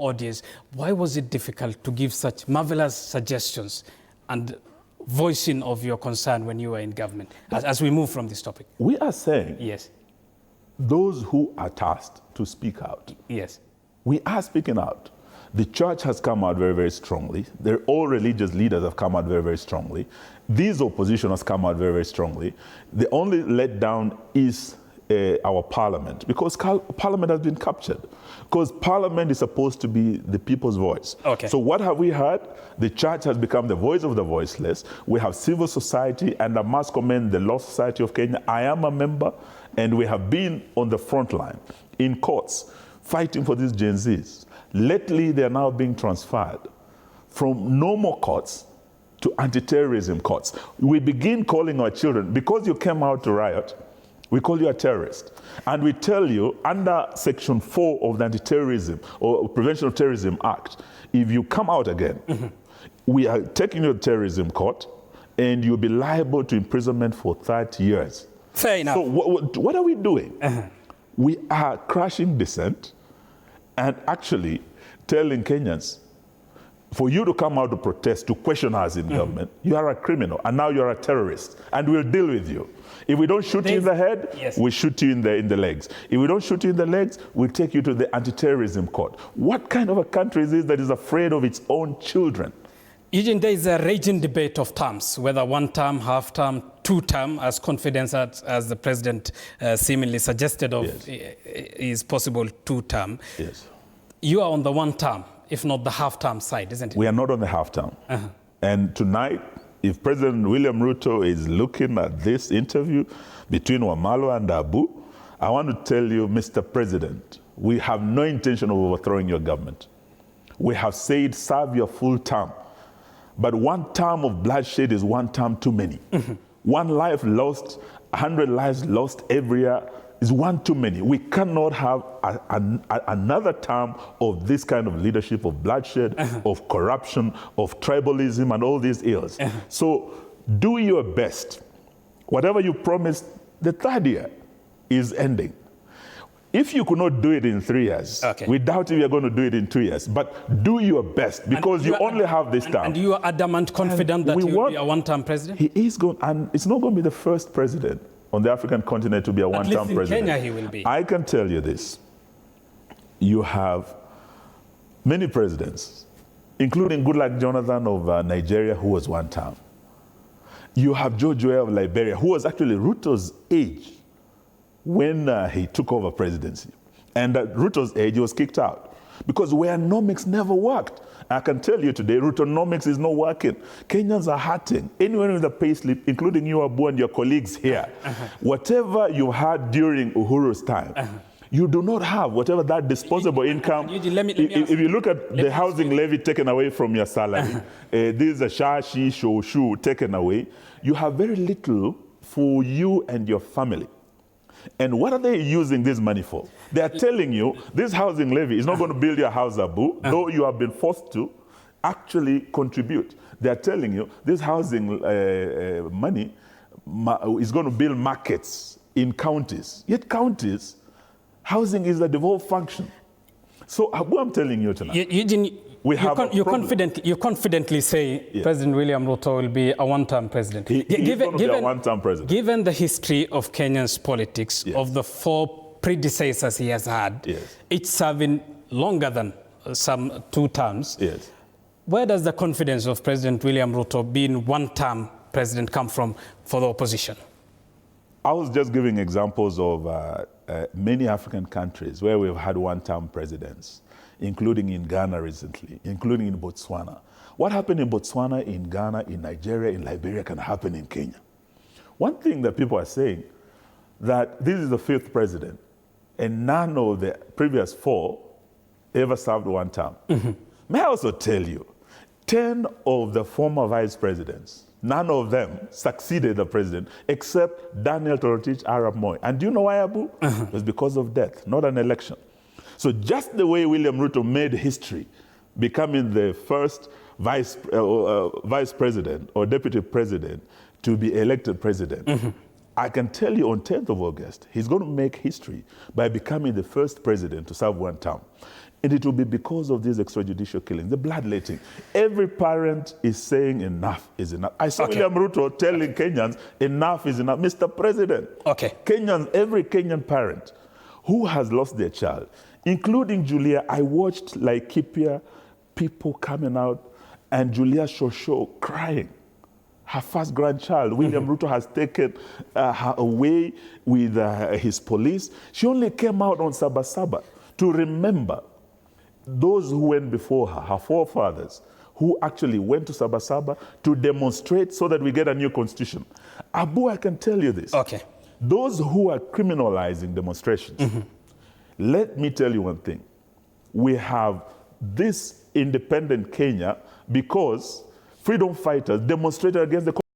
audience, why was it difficult to give such marvelous suggestions and voicing of your concern when you were in government, as we move from this topic? We are saying, yes, those who are tasked to speak out. Yes. We are speaking out. The church has come out very, very strongly. All religious leaders have come out very, very strongly. These opposition has come out very, very strongly. The only letdown is our parliament, because parliament has been captured. Because parliament is supposed to be the people's voice. Okay. So what have we heard? The church has become the voice of the voiceless. We have civil society, and I must commend the Law Society of Kenya. I am a member, and we have been on the front line in courts fighting for these Gen Zs. Lately, they are now being transferred from normal courts to anti-terrorism courts. We begin calling our children, because you came out to riot, we call you a terrorist. And we tell you, under Section 4 of the Anti-Terrorism or Prevention of Terrorism Act, if you come out again, we are taking you to terrorism court, and you'll be liable to imprisonment for 30 years. Fair enough. So what are we doing? We are crushing dissent and actually telling Kenyans, for you to come out to protest, to question us in government, you are a criminal, and now you're a terrorist, and we'll deal with you. If we don't shoot you in the head, yes, we shoot you in the legs. If we don't shoot you in the legs, we'll take you to the anti-terrorism court. What kind of a country is this that is afraid of its own children? Eugene, there is a raging debate of terms, whether one term, half term, two term, as confident as the president seemingly suggested of, yes, is possible two term. Yes. You are on the one term, if not the half term side, isn't it? We are not on the half term. And tonight, if President William Ruto is looking at this interview between Wamalwa and Abu, I want to tell you, Mr. President, we have no intention of overthrowing your government. We have said serve your full term. But one term of bloodshed is one term too many. One life lost, 100 lives lost every year is one too many. We cannot have another term of this kind of leadership, of bloodshed, of corruption, of tribalism, and all these ills. So do your best. Whatever you promised, the third year is ending. If you could not do it in 3 years, we doubt if you're going to do it in 2 years. But do your best, because you only have this term. And you are adamant, confident that you will be a one-term president? He is going, and it's not going to be the first president on the African continent to be a one-term president. At least in Kenya he will be. I can tell you this. You have many presidents, including Goodluck Jonathan of Nigeria, who was one term. You have George Weah of Liberia, who was actually Ruto's age when he took over presidency. And at Ruto's age, he was kicked out because Weanomics never worked. I can tell you today, Rutonomics is not working. Kenyans are hurting. Anyone with a payslip, including you, Abu, and your colleagues here, whatever you had during Uhuru's time, you do not have whatever that disposable income. If you look at the housing levy taken away from your salary, this is a shashi, shoshu taken away, you have very little for you and your family. And what are they using this money for? They are telling you this housing levy is not going to build your house, Abu, though you have been forced to actually contribute. They are telling you this housing money is going to build markets in counties. Yet counties, housing is a devolved function. So Abu, I'm telling you tonight, Eugene, you confidently say, yes, President William Ruto will be a one-term president. He's going to be a one-term president. Given the history of Kenyan's politics, yes, of the 4 predecessors he has had, yes, each serving longer than some 2 terms, yes, where does the confidence of President William Ruto being one-term president come from for the opposition? I was just giving examples of many African countries where we've had one-term presidents, including in Ghana recently, including in Botswana. What happened in Botswana, in Ghana, in Nigeria, in Liberia can happen in Kenya. One thing that people are saying, that this is the 5th president, and none of the previous 4 ever served one term. May I also tell you, 10 of the former vice presidents, none of them succeeded the president except Daniel Toroitich Arap Moi. And do you know why, Abu? It was because of death, not an election. So just the way William Ruto made history, becoming the first vice president or deputy president to be elected president, I can tell you on 10th of August, he's going to make history by becoming the first president to serve one term. And it will be because of these extrajudicial killings, the bloodletting. Every parent is saying enough is enough. I saw William Ruto telling Kenyans, enough is enough. Mr. President, Kenyans, every Kenyan parent who has lost their child, including Julia, I watched Laikipia, people coming out, and Julia Shosho crying. Her first grandchild, William Ruto has taken her away with his police. She only came out on Sabasaba to remember those who went before her, her forefathers, who actually went to Sabasaba to demonstrate so that we get a new constitution. Abu, I can tell you this. Those who are criminalizing demonstrations, let me tell you one thing. We have this independent Kenya because freedom fighters demonstrated against the